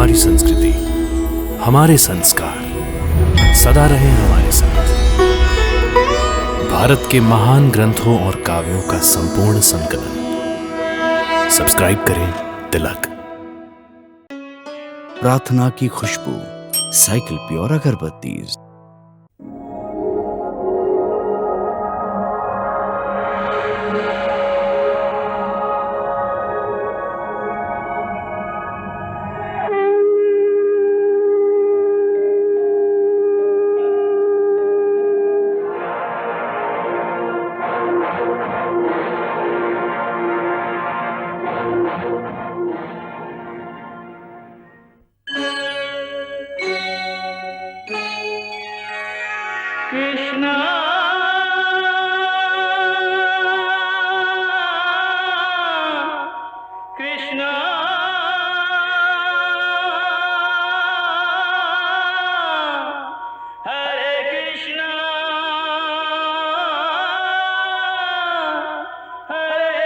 हमारी संस्कृति, हमारे संस्कार सदा रहे हमारे साथ। भारत के महान ग्रंथों और काव्यों का संपूर्ण संकलन। सब्सक्राइब करें तिलक। प्रार्थना की खुशबू, साइकिल प्योर अगरबत्ती। कृष्णा कृष्णा हरे कृष्णा हरे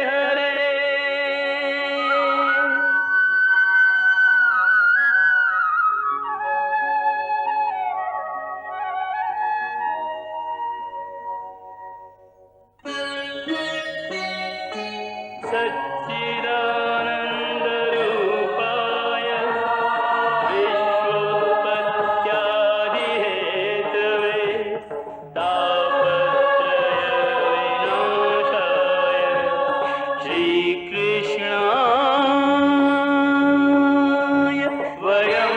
हरे। सच्चिदानन्दरूपाय विश्वोत्पत्त्यादिहेतवे तापत्रयविनाशाय श्रीकृष्णाय वयं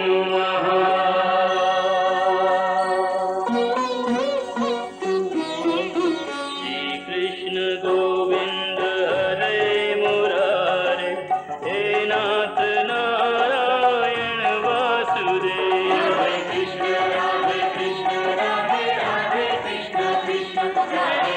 नमः। श्रीकृष्ण गोविंद हरे मुरारे, हे नाथ नारायण वासुदेव। हरे कृष्ण राधे राधे कृष्ण कृष्ण हरे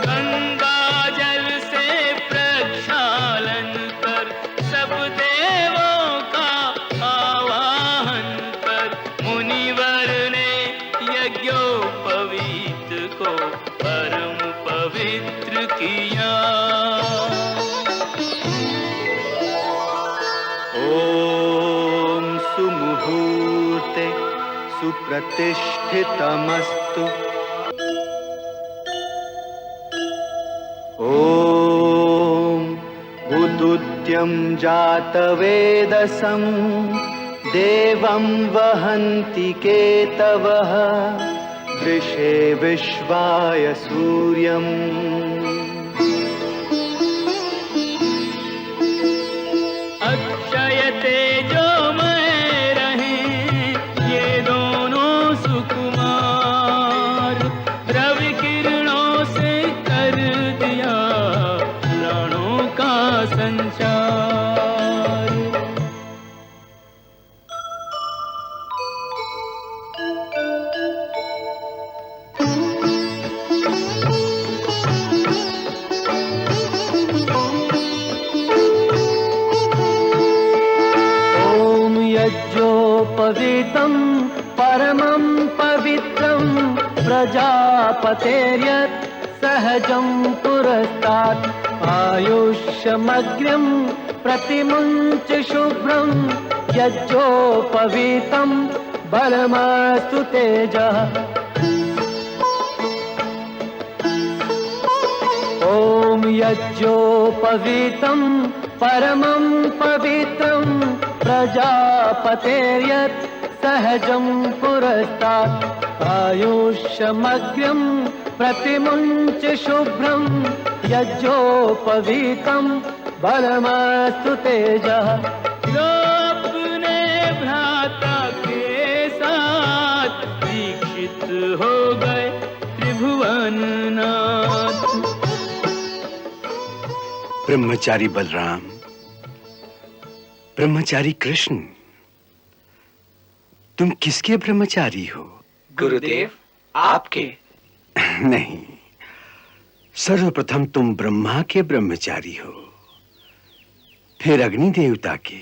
गंगा जल से प्रक्षालन कर, सब देवों का आवाहन कर, मुनिवर ने यज्ञोपवीत को परम पवित्र किया। ॐ सुमुहूर्ते सुप्रतिष्ठितमस्तु। ॐ उदुद्यं जातवेदसं देवं वहन्ति केतवः, वृषे विश्वाय सूर्यम्। अक्षय तेजोमय रहे ये दोनों सुकुमार, रवि किरणों से कर दिया प्राणों का संचार। ॐ यज्ञोपवीतं परमं पवित्रं, प्रजापतेर्यत् सहजं पुरस्तात्, आयुष्यमग्र्यं प्रतिमुञ्च शुभ्रं, यज्ञोपवीतं बलमस्तु तेजः। ॐ यज्ञोपवीतं परमं पवित्रं, प्रजापतेर्यत् सहजं पुरस्तात्, आयुष्यमग्र्यं प्रतिमुञ्च शुभ्रं, यज्ञोपवीतं बलमस्तु तेजः। अपने भ्रा ब्रह्मचारी बलराम, ब्रह्मचारी कृष्ण, तुम किसके ब्रह्मचारी हो? गुरुदेव, आपके। नहीं, सर्वप्रथम तुम ब्रह्मा के ब्रह्मचारी हो, फिर अग्नि देवता के,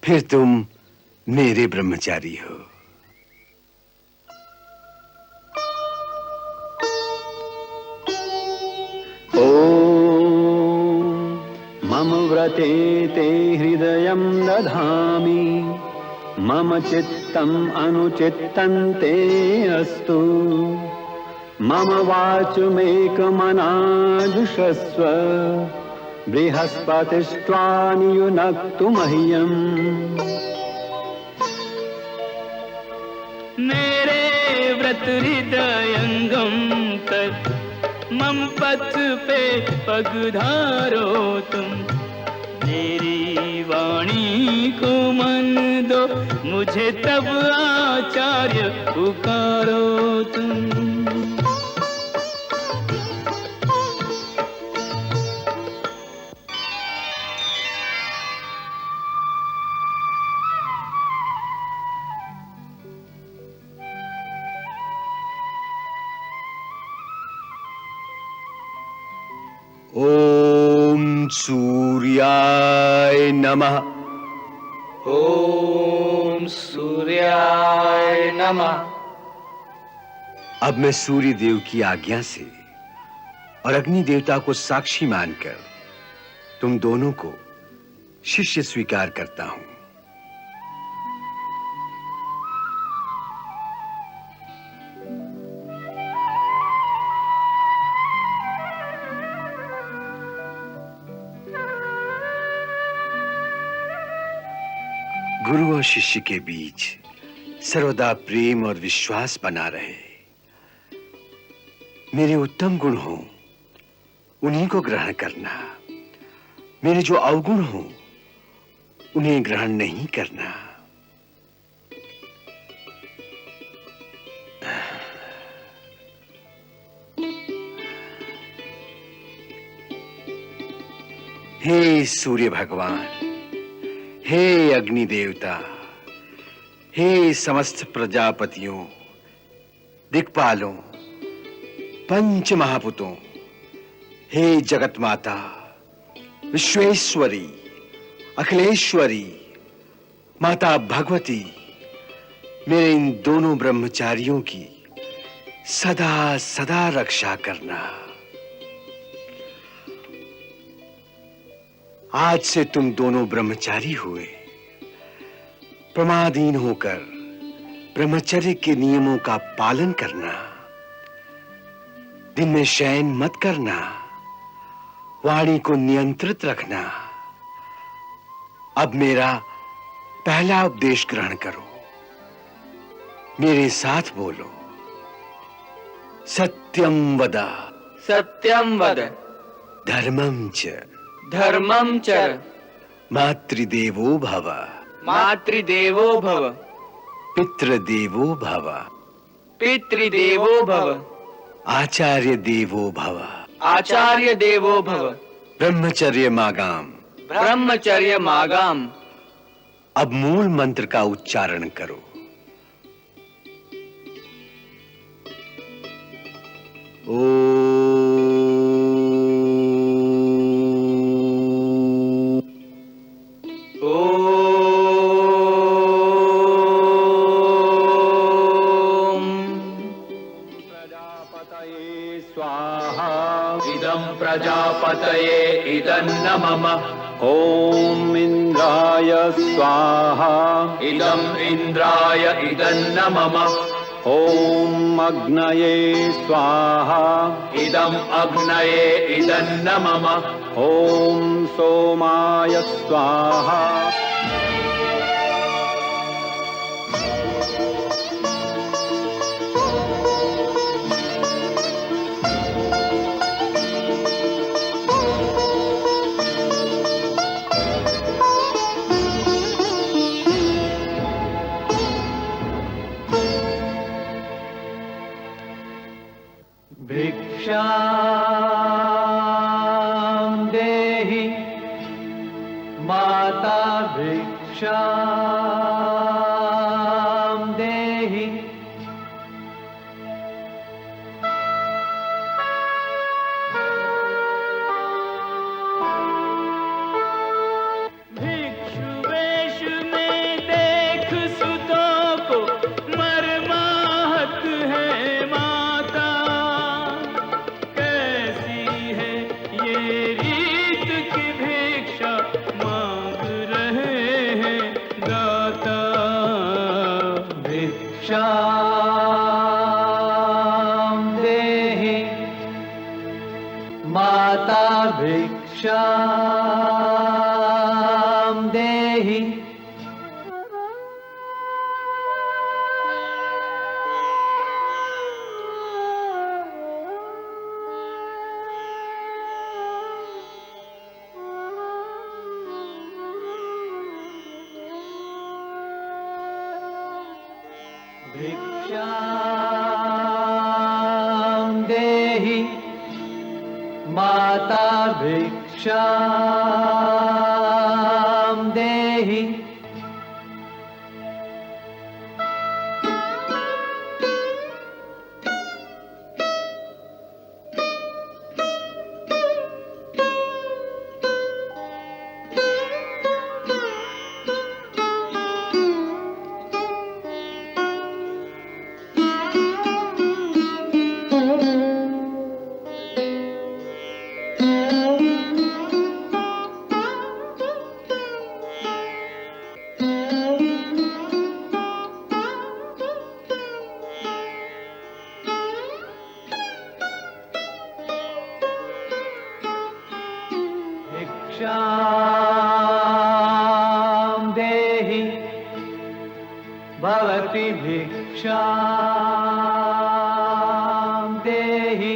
फिर तुम मेरे ब्रह्मचारी हो। मम व्रते ते हृदयं दधामि, मम चित्तम् अनुचित्तं ते अस्तु, मम वाचमेकमनाजुषस्व, बृहस्पतिस्त्वा नियुनक्तु मह्यम्। मेरे व्रत हृदयंगम कर मम पथ पे पगधारो तुम, मेरी वाणी को मन दो, मुझे तब आचार्य पुकारो तुम। ओम सूर्याय नमः। ओम सूर्याय नमः। अब मैं सूर्य देव की आज्ञा से और अग्नि देवता को साक्षी मानकर तुम दोनों को शिष्य स्वीकार करता हूं। गुरु और शिष्य के बीच सर्वदा प्रेम और विश्वास बना रहे। मेरे उत्तम गुण हो उन्हीं को ग्रहण करना, मेरे जो अवगुण हो उन्हें ग्रहण नहीं करना। हे सूर्य भगवान, हे अग्नि देवता, हे समस्त प्रजापतियों, दिक्पालों, पंच महापुतों, हे जगत माता, विश्वेश्वरी, अखिलेश्वरी, माता भगवती, मेरे इन दोनों ब्रह्मचारियों की सदा सदा रक्षा करना। आज से तुम दोनों ब्रह्मचारी हुए। प्रमादहीन होकर ब्रह्मचर्य के नियमों का पालन करना, दिन में शयन मत करना, वाणी को नियंत्रित रखना। अब मेरा पहला उपदेश ग्रहण करो, मेरे साथ बोलो। सत्यम वद, सत्यम वद, धर्मं च, धर्मं च, मातृदेवो भव, मातृदेवो भव, पितृदेवो भव, पितृदेवो भव, आचार्य देवो भव, आचार्य देवो भव, ब्रह्मचर्य मागाम। ब्रह्मचर्य मागाम। अब मूल मंत्र का उच्चारण करो। इदं प्रजापतये इदन्न मम। ॐ इन्द्राय स्वाहा, इदं इन्द्राय इदन्न मम। ॐ अग्नये स्वाहा, इदं अग्नये इदन्न मम। ॐ सोमाय स्वाहा। भिक्षां माता भिक्षां देहि। भिक्षु वेश में देख सुतों को मर्माहत है माता। कैसी है ये रीत की भिक्षा मांग रहे हैं दाता। भिक्षां देहि माता भिक्षां देहि। भिक्षां देहि माता भिक्षां देहि। भिक्षां देहि भवति भिक्षां देहि।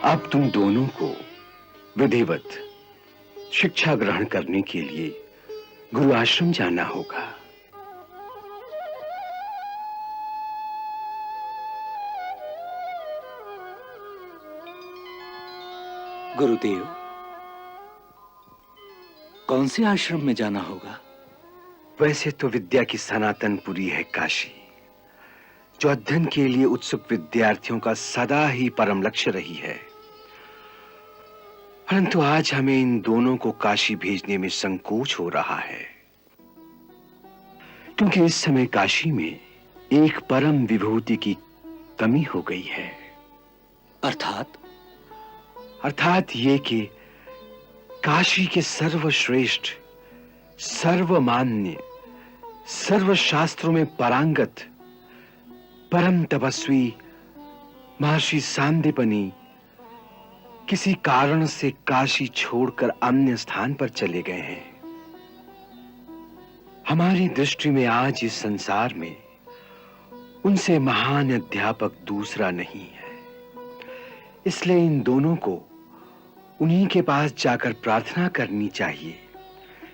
अब तुम दोनों को विधिवत शिक्षा ग्रहण करने के लिए गुरु आश्रम जाना होगा। गुरुदेव, कौन से आश्रम में जाना होगा? वैसे तो विद्या की सनातनपुरी है काशी, जो अध्ययन के लिए उत्सुक विद्यार्थियों का सदा ही परम लक्ष्य रही है। परंतु आज हमें इन दोनों को काशी भेजने में संकोच हो रहा है, क्योंकि इस समय काशी में एक परम विभूति की कमी हो गई है। अर्थात ये कि काशी के सर्वश्रेष्ठ, सर्वमान्य, सर्वशास्त्रों में पारंगत परम तपस्वी महर्षि सांदीपनि किसी कारण से काशी छोड़कर अन्य स्थान पर चले गए हैं। हमारी दृष्टि में आज इस संसार में उनसे महान अध्यापक दूसरा नहीं है। इसलिए इन दोनों को उन्हीं के पास जाकर प्रार्थना करनी चाहिए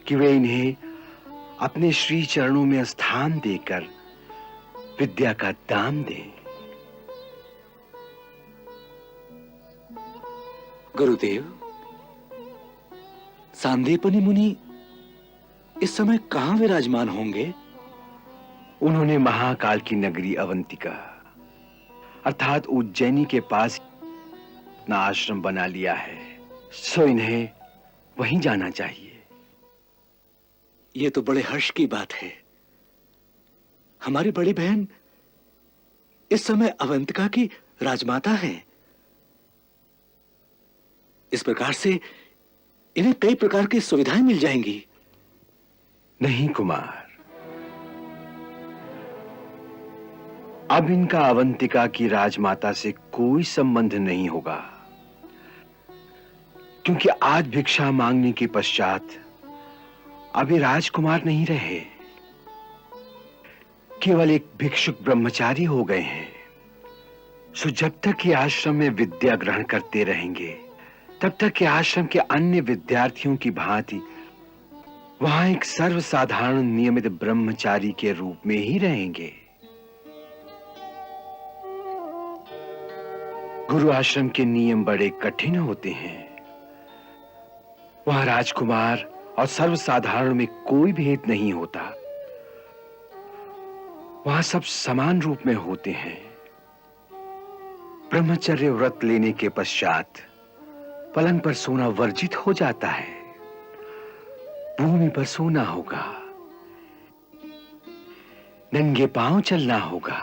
कि वे इन्हें अपने श्री चरणों में स्थान देकर विद्या का दान दें। गुरुदेव, सांदीपनि मुनि इस समय कहां विराजमान होंगे? उन्होंने महाकाल की नगरी अवंतिका अर्थात उज्जैनी के पास अपना आश्रम बना लिया है, सो इन्हें वहीं जाना चाहिए। यह तो बड़े हर्ष की बात है। हमारी बड़ी बहन इस समय अवंतिका की राजमाता है। इस प्रकार से इन्हें कई प्रकार की सुविधाएं मिल जाएंगी। नहीं कुमार, अब इनका अवंतिका की राजमाता से कोई संबंध नहीं होगा, क्योंकि आज भिक्षा मांगने के पश्चात अभी राजकुमार नहीं रहे, केवल एक भिक्षुक ब्रह्मचारी हो गए हैं। सो जब तक ये आश्रम में विद्या ग्रहण करते रहेंगे तब तक के आश्रम के अन्य विद्यार्थियों की भांति वहां एक सर्वसाधारण नियमित ब्रह्मचारी के रूप में ही रहेंगे। गुरु आश्रम के नियम बड़े कठिन होते हैं। वहां राजकुमार और सर्वसाधारण में कोई भेद नहीं होता। वहां सब समान रूप में होते हैं। ब्रह्मचर्य व्रत लेने के पश्चात पलंग पर सोना वर्जित हो जाता है। भूमि पर सोना होगा, नंगे पांव चलना होगा।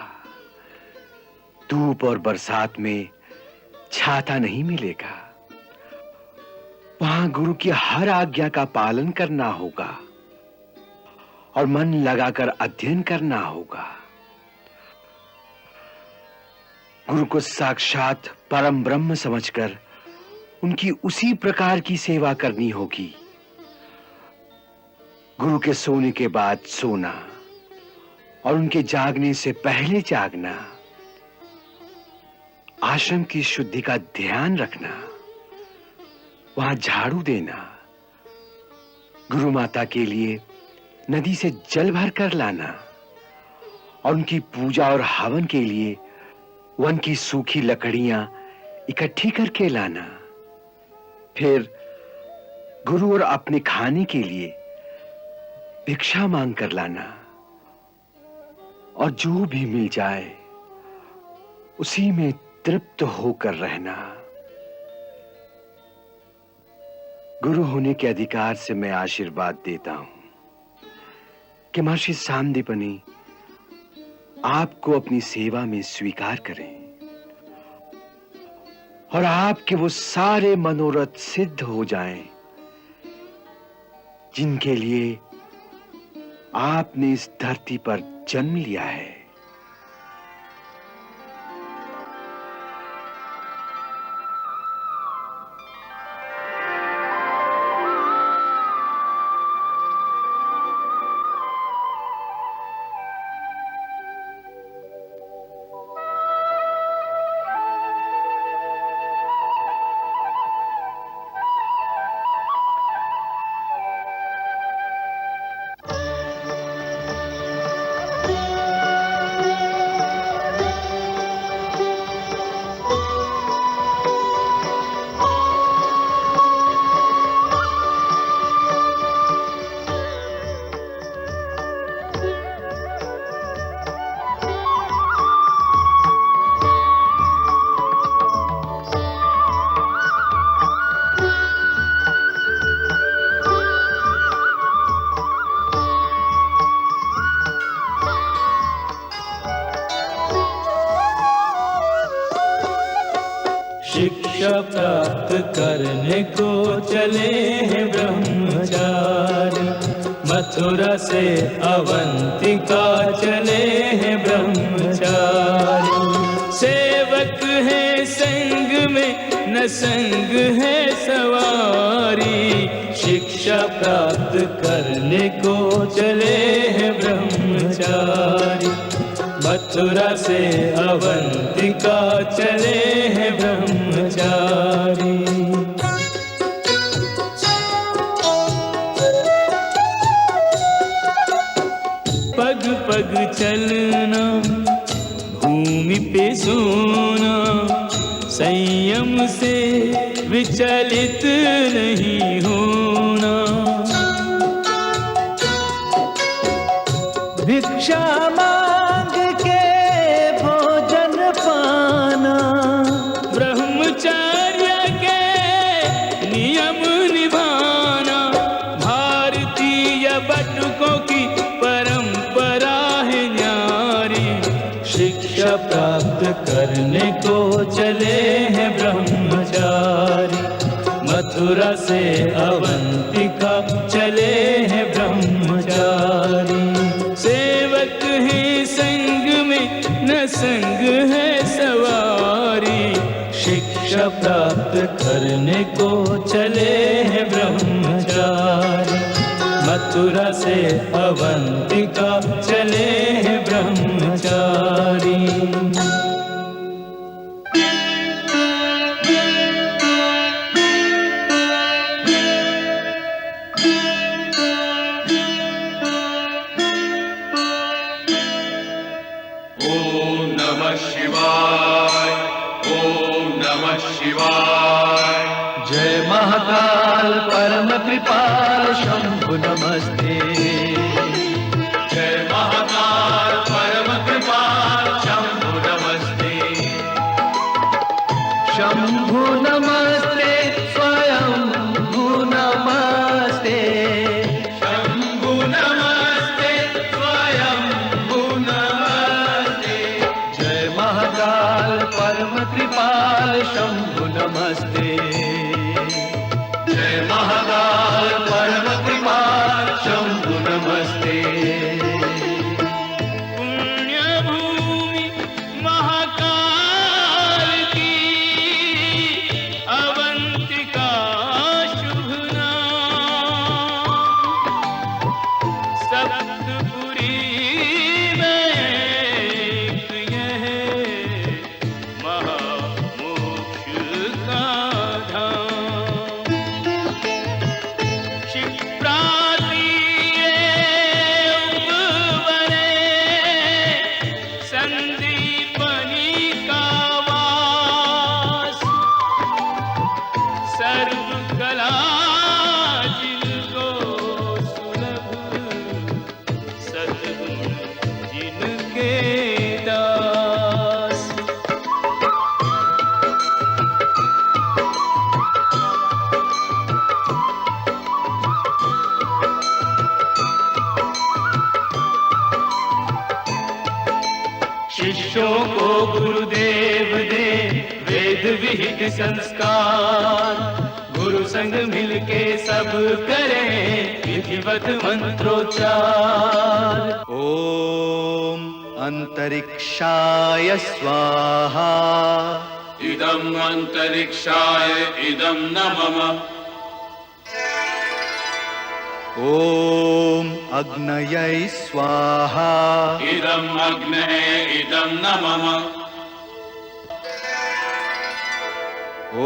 धूप और बरसात में छाता नहीं मिलेगा। वहां गुरु की हर आज्ञा का पालन करना होगा और मन लगाकर अध्ययन करना होगा। गुरु को साक्षात परम ब्रह्म समझकर उनकी उसी प्रकार की सेवा करनी होगी। गुरु के सोने के बाद सोना और उनके जागने से पहले जागना, आश्रम की शुद्धि का ध्यान रखना, वहां झाड़ू देना, गुरु माता के लिए नदी से जल भर कर लाना और उनकी पूजा और हवन के लिए वन की सूखी लकड़ियां इकट्ठी करके लाना। फिर गुरु और अपने खाने के लिए भिक्षा मांग कर लाना और जो भी मिल जाए उसी में तृप्त होकर रहना। गुरु होने के अधिकार से मैं आशीर्वाद देता हूं कि महर्षि सांदीपनि आपको अपनी सेवा में स्वीकार करें और आपके वो सारे मनोरथ सिद्ध हो जाएं जिनके लिए आपने इस धरती पर जन्म लिया है। शिक्षा प्राप्त करने को चले हैं ब्रह्मचारी, मथुरा से अवंतिका चले हैं ब्रह्मचारी। सेवक हैं संग में न संग है सवारी। शिक्षा प्राप्त करने को चले हैं ब्रह्मचारी। मथुरा से अवंतिका चले हैं ब्रह्मचारी। पग पग चलना, भूमि पे सोना, संयम से विचलित नहीं होना। भिक्षा मांग के भोजन पाना, ब्रह्मचर्य के नियम निभाना। भारतीय बटुकों की परंपरा है न्यारी। शिक्षा प्राप्त करने को चले हैं ब्रह्मचारी। मथुरा से अवंतिका चले हैं ब्रह्मचारी। सेवक है संग में न संग है सवारी। शिक्षा प्राप्त करने को चले हैं ब्रह्मचारी। मथुरा से अवंतिका चले हैं ब्रह्मचारी। ओम नमः शिवाय, ओम नमः शिवाय। जय महाकाल परम कृपाल शंभु नमस्ते। जय महाकाल परम कृपाल शंभु नमस्ते। शंभु नमस्ते स्वयंभु नमस्ते। शंभु नमस्ते स्वयंभु नमस्ते। जय महाकाल परम कृपाल शंभु नमस्ते। जय महाकाल परम कृपाल शंभु नमस्ते। पुण्य भूमि महाकाल की अवंतिका शुभ नाम। सप्तपुरी में एक यह महामोक्ष का धाम। क्षिप्राति उद्भवने संदीपनी का वास। सर्वकला जिनको सुलभ, सद्गुण जिनके दास। शिष्यों को गुरुदेव दे वेद विहित संस्कार। गुरु संग मिलके सब करें विधिवत मंत्रोच्चार। ओम अंतरिक्षाय स्वाहा। इदम् अंतरिक्षाय इदम् न मम। ओम अग्नये स्वाहा। इदम् अग्नये इदम् न मम।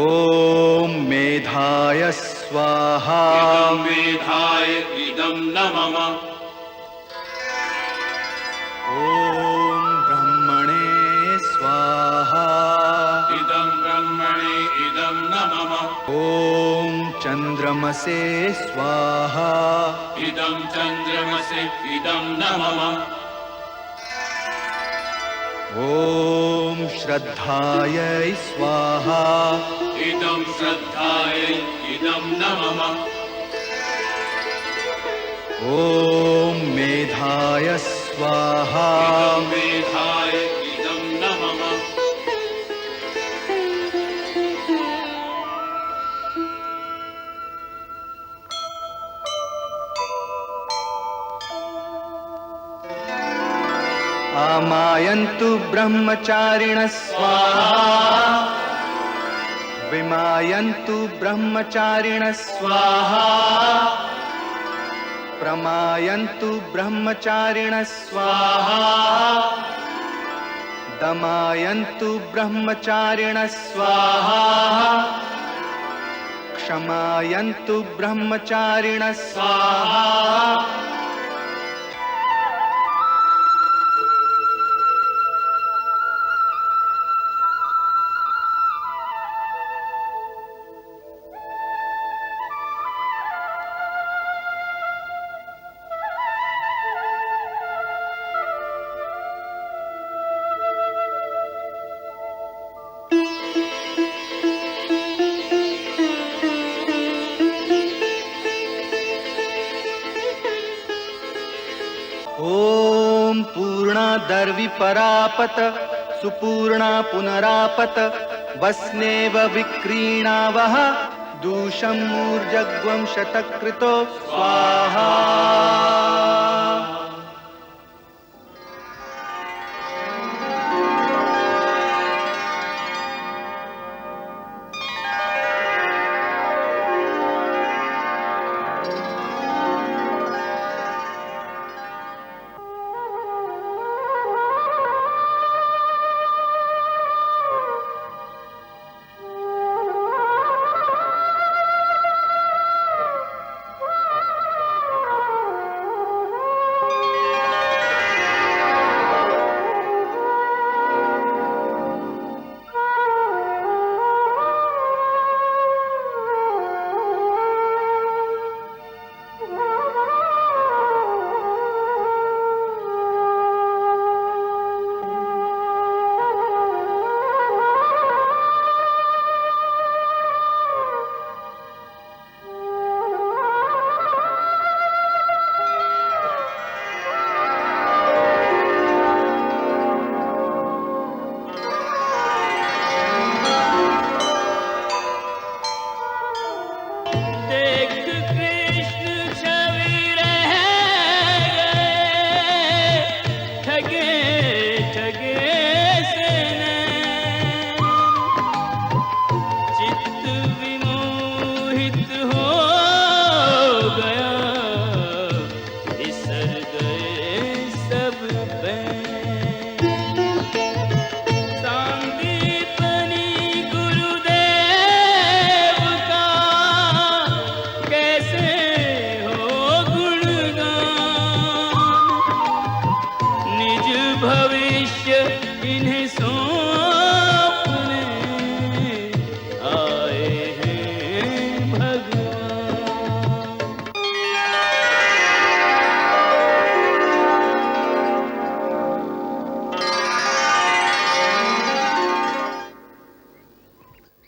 ओम मेधाय स्वाहा। इदम् मेधाय इदम् न मम। ओम ब्रह्मणे स्वाहा। इदम् ब्रह्मणे इदम् न मम। ओम चंद्रमसे स्वाहा। इदम् चन्द्रमसि इदम् न मम। ओम श्रद्धाय स्वाहा। इदम् श्रद्धाय इदम् न मम। ओम मेधाय स्वाहा। इदम् मेधाय इदम् न मम। आमायन्तु ब्रह्मचारिणः स्वाहा। विमायन्तु ब्रह्मचारिणः स्वाहा प्रमायन्तु ब्रह्मचारिणः स्वाहा दमायन्तु ब्रह्मचारिणः स्वाहा क्षमायन्तु ब्रह्मचारिणः स्वाहा ॐ पूर्णादर्विपरापत सुपूर्णा पुनरापत वस्नेव विक्रीणावः दूषं मूर्जग्वं शतकृतो स्वाहा।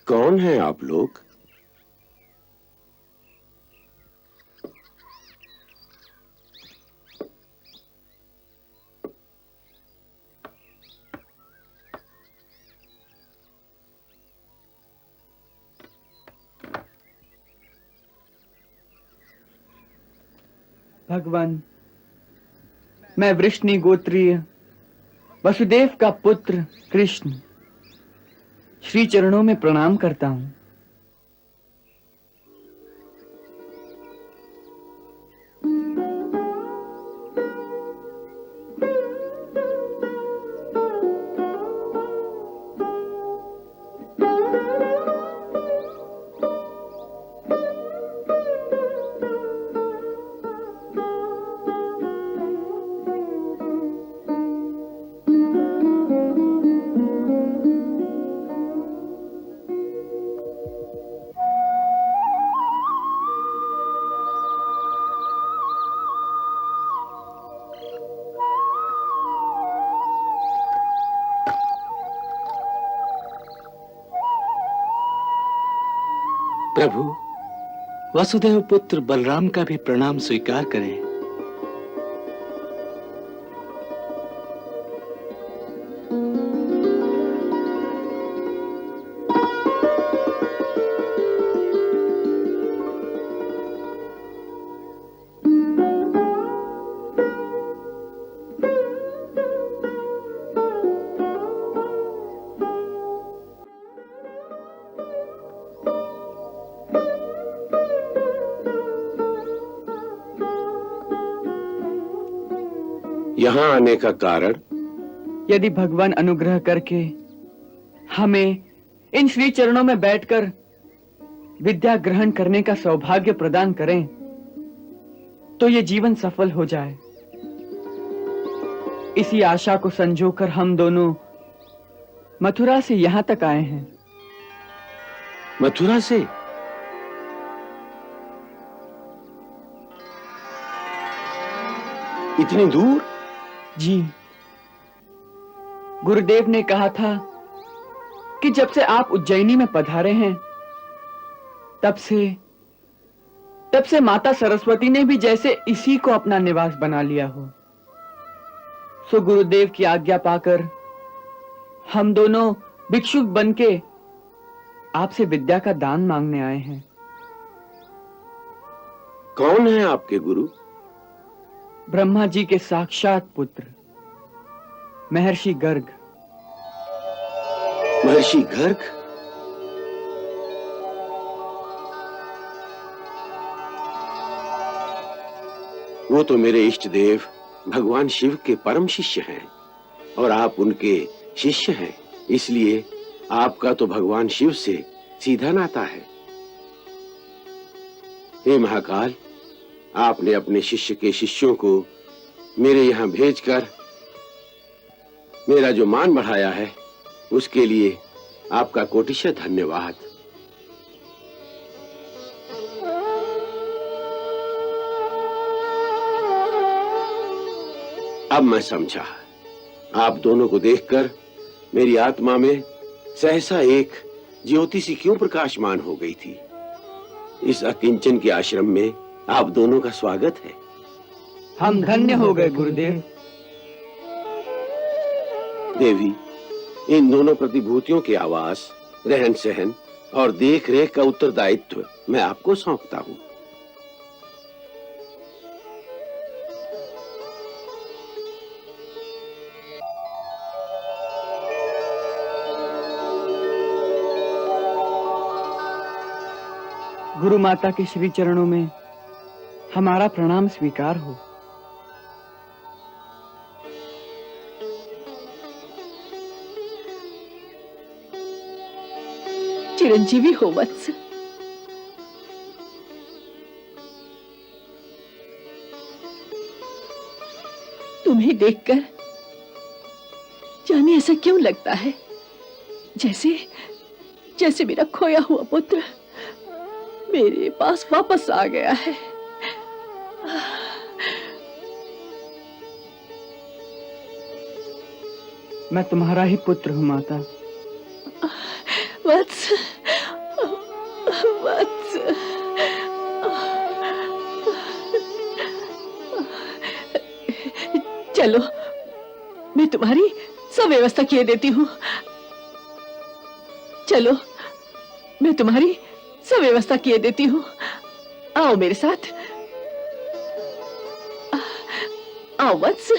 कौन हैं आप लोग? भगवान, मैं वृष्णि गोत्रीय वसुदेव का पुत्र कृष्ण श्री चरणों में प्रणाम करता हूं। प्रभु, वसुदेव पुत्र बलराम का भी प्रणाम स्वीकार करें। यहाँ आने का कारण? यदि भगवान अनुग्रह करके हमें इन श्री चरणों में बैठकर विद्या ग्रहण करने का सौभाग्य प्रदान करें तो ये जीवन सफल हो जाए, इसी आशा को संजोकर हम दोनों मथुरा से यहां तक आए हैं। मथुरा से? इतनी दूर? जी, गुरुदेव ने कहा था कि जब से आप उज्जैनी में पधारे हैं तब से माता सरस्वती ने भी जैसे इसी को अपना निवास बना लिया हो। सो गुरुदेव की आज्ञा पाकर हम दोनों भिक्षुक बनके आपसे विद्या का दान मांगने आए हैं। कौन है आपके गुरु? ब्रह्मा जी के साक्षात पुत्र महर्षि गर्ग। महर्षि गर्ग? वो तो मेरे इष्ट देव भगवान शिव के परम शिष्य हैं और आप उनके शिष्य हैं, इसलिए आपका तो भगवान शिव से सीधा नाता है। हे महाकाल, आपने अपने शिष्य के शिष्यों को मेरे यहां भेजकर मेरा जो मान बढ़ाया है उसके लिए आपका कोटिशः धन्यवाद। अब मैं समझा। आप दोनों को देखकर मेरी आत्मा में सहसा एक ज्योति सी क्यों प्रकाशमान हो गई थी। इस अकिंचन के आश्रम में आप दोनों का स्वागत है। हम धन्य हो गए गुरुदेव। देवी, इन दोनों प्रतिभूतियों के आवास, रहन सहन और देख रेख का उत्तरदायित्व मैं आपको सौंपता हूं। गुरु माता के श्री चरणों में हमारा प्रणाम स्वीकार हो। चिरंजीवी हो वत्स। तुम्हें देखकर जाने ऐसा क्यों लगता है जैसे जैसे मेरा खोया हुआ पुत्र मेरे पास वापस आ गया है। मैं तुम्हारा ही पुत्र हूं माता। वत्स, वत्स, चलो मैं तुम्हारी सब व्यवस्था किए देती हूँ। चलो मैं तुम्हारी सब व्यवस्था किए देती हूँ। आओ मेरे साथ, आओ वत्स।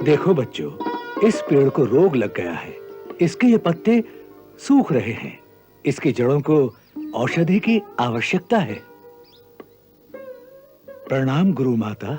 देखो बच्चों, इस पेड़ को रोग लग गया है। इसके ये पत्ते सूख रहे हैं। इसकी जड़ों को औषधि की आवश्यकता है। प्रणाम गुरु माता।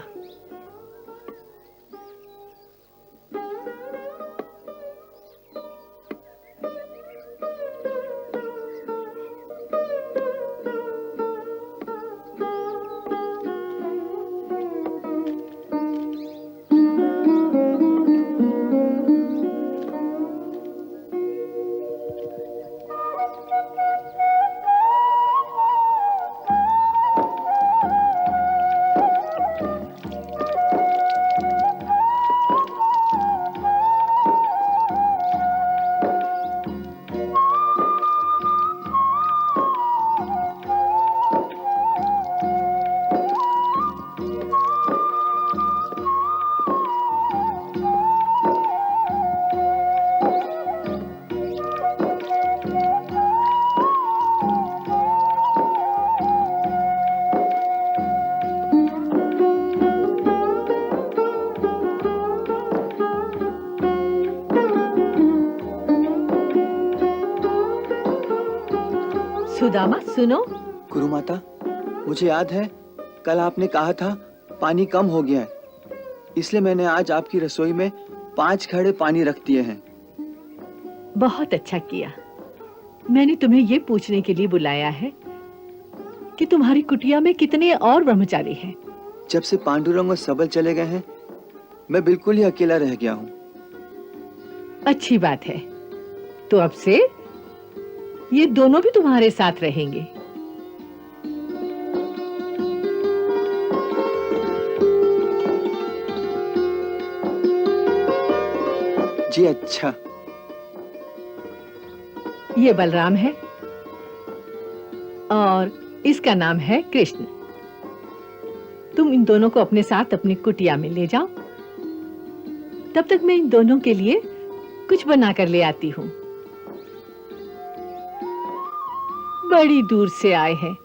सुदामा सुनो। गुरु माता, मुझे याद है कल आपने कहा था पानी कम हो गया है, इसलिए मैंने आज आपकी रसोई में 5 घड़े पानी रख दिए हैं। बहुत अच्छा किया। मैंने तुम्हें ये पूछने के लिए बुलाया है कि तुम्हारी कुटिया में कितने और ब्रह्मचारी हैं। जब से पांडुरंग और सबल चले गए हैं, मैं बिल्कुल ही अकेला रह गया हूँ। अच्छी बात है। तो अब से ये दोनों भी तुम्हारे साथ रहेंगे। जी अच्छा। ये बलराम है और इसका नाम है कृष्ण। तुम इन दोनों को अपने साथ अपनी कुटिया में ले जाओ। तब तक मैं इन दोनों के लिए कुछ बनाकर ले आती हूँ। बड़ी दूर से आए हैं,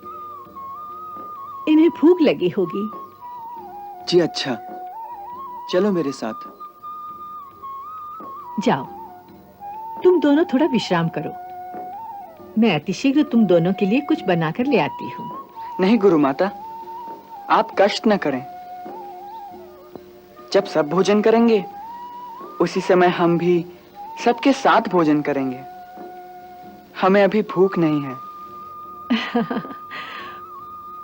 इन्हें भूख लगी होगी। जी अच्छा, चलो मेरे साथ। जाओ, तुम दोनों थोड़ा विश्राम करो। मैं अतिशीघ्र तुम दोनों के लिए कुछ बनाकर ले आती हूँ। नहीं गुरु माता, आप कष्ट न करें। जब सब भोजन करेंगे उसी समय हम भी सबके साथ भोजन करेंगे। हमें अभी भूख नहीं है।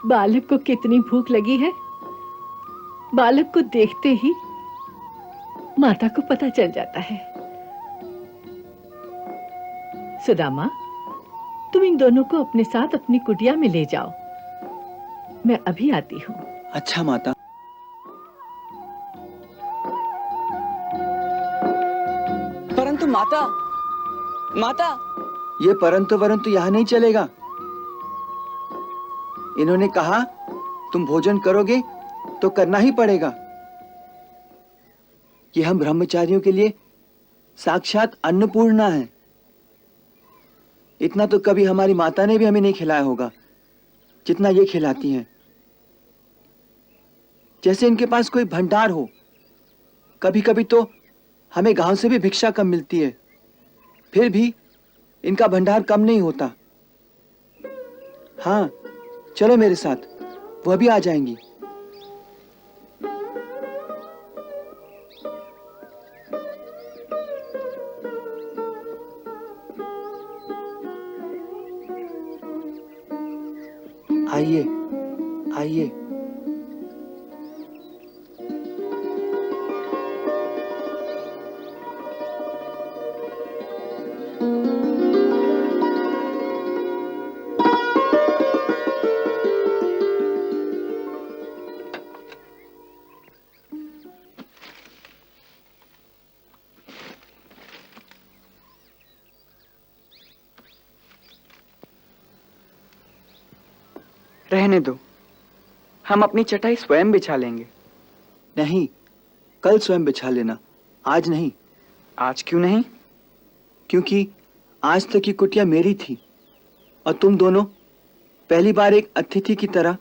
बालक को कितनी भूख लगी है, बालक को देखते ही माता को पता चल जाता है। सुदामा, तुम इन दोनों को अपने साथ अपनी कुटिया में ले जाओ। मैं अभी आती हूँ। अच्छा माता। परंतु माता, माता। ये परंतु वरंतु यहाँ नहीं चलेगा। इन्होंने कहा तुम भोजन करोगे तो करना ही पड़ेगा। ये हम ब्रह्मचारियों के लिए साक्षात अन्नपूर्णा है। इतना तो कभी हमारी माता ने भी हमें नहीं खिलाया होगा जितना ये खिलाती हैं। जैसे इनके पास कोई भंडार हो। कभी कभी तो हमें गांव से भी भिक्षा कम मिलती है, फिर भी इनका भंडार कम नहीं होता। हाँ, चलो मेरे साथ, वह भी आ जाएंगी। आइए, आइए। रहने दो, हम अपनी चटाई स्वयं बिछा लेंगे। नहीं, कल स्वयं बिछा लेना, आज नहीं। आज क्यों नहीं? क्योंकि आज तक की कुटिया मेरी थी और तुम दोनों पहली बार एक अतिथि की तरह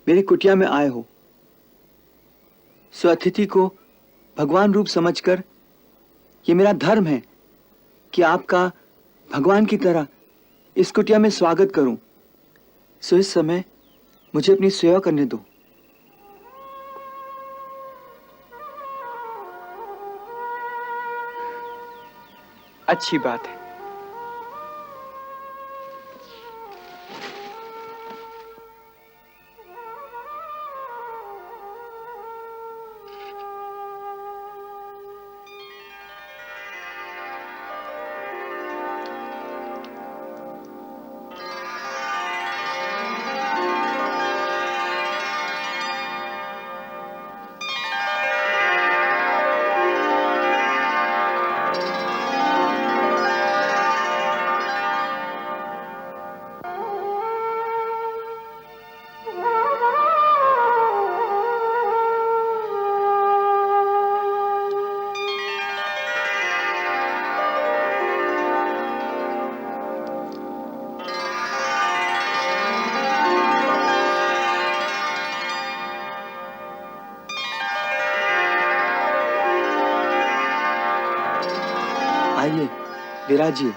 मेरी कुटिया में आए हो। सो अतिथि को भगवान रूप समझकर ये मेरा धर्म है कि आपका भगवान की तरह इस कुटिया में स्वागत करूं। सो इस समय मुझे अपनी सेवा करने दो। अच्छी बात है। आइए, विराजिए।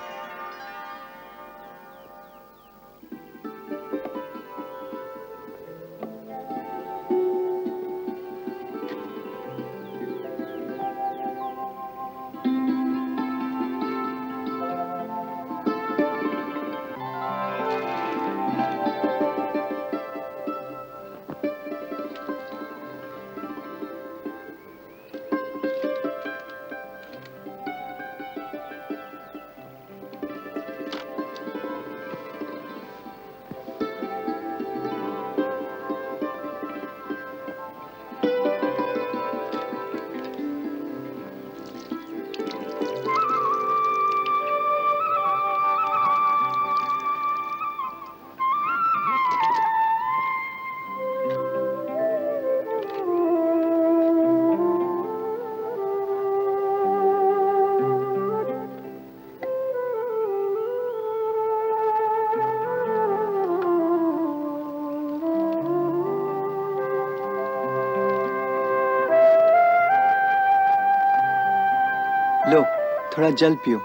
थोड़ा जल पियो।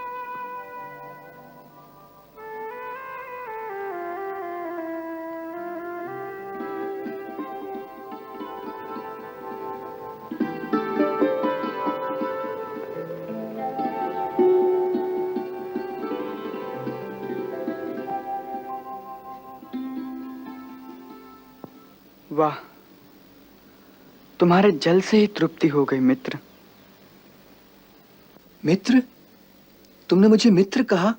वाह, तुम्हारे जल से ही तृप्ति हो गई मित्र। मित्र? तुमने मुझे मित्र कहा?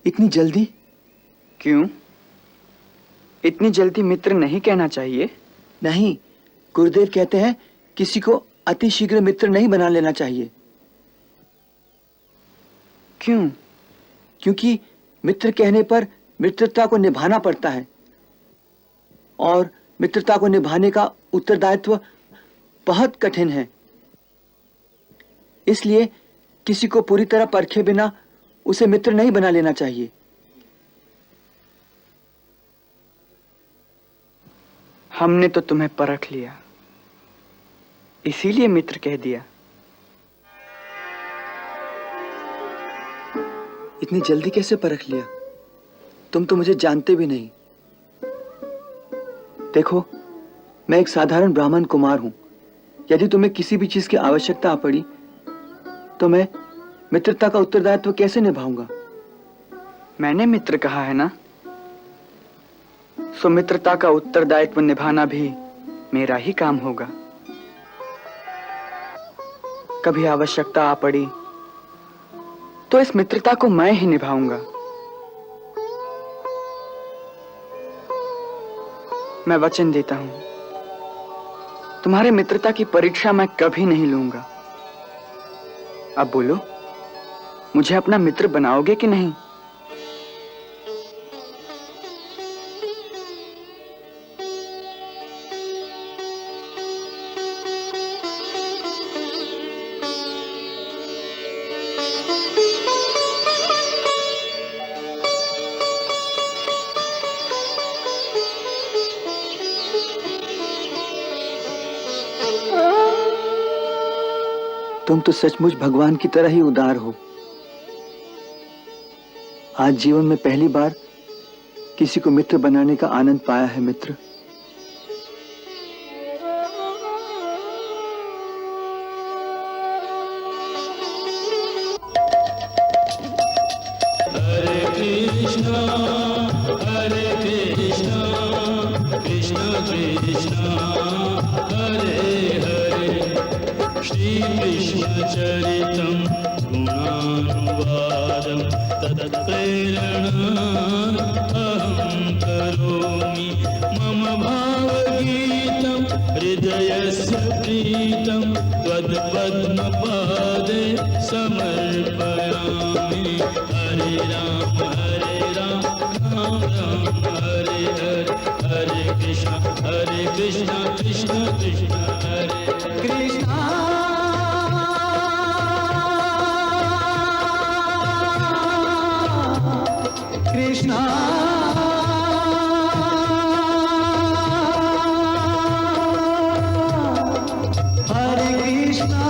इतनी जल्दी? क्यों? इतनी जल्दी मित्र नहीं कहना चाहिए। नहीं, गुरुदेव कहते हैं किसी को अति शीघ्र मित्र नहीं बना लेना चाहिए। क्यों? क्योंकि मित्र कहने पर मित्रता को निभाना पड़ता है, और मित्रता को निभाने का उत्तरदायित्व बहुत कठिन है। इसलिए किसी को पूरी तरह परखे बिना उसे मित्र नहीं बना लेना चाहिए। हमने तो तुम्हें परख लिया, इसीलिए मित्र कह दिया। इतनी जल्दी कैसे परख लिया? तुम तो मुझे जानते भी नहीं। देखो, मैं एक साधारण ब्राह्मण कुमार हूं। यदि तुम्हें किसी भी चीज की आवश्यकता आ पड़ी तो मैं मित्रता का उत्तरदायित्व कैसे निभाऊंगा? मैंने मित्र कहा है ना, सो मित्रता का उत्तरदायित्व निभाना भी मेरा ही काम होगा। कभी आवश्यकता आ पड़ी तो इस मित्रता को मैं ही निभाऊंगा। मैं वचन देता हूं, तुम्हारे मित्रता की परीक्षा मैं कभी नहीं लूंगा। अब बोलो, मुझे अपना मित्र बनाओगे कि नहीं? तुम तो सचमुच भगवान की तरह ही उदार हो। आज जीवन में पहली बार किसी को मित्र बनाने का आनंद पाया है मित्र। चरितं गुणानुवादं तत्प्रेरणा अहं करोमि मम भावगीतं हृदयस्य प्रीतं त्वत्पद्मपादे समर्पयामि। हरे राम राम राम हरे हरे, हरे कृष्ण कृष्ण कृष्ण हरे कृष्ण। कृष्णा हरे कृष्णा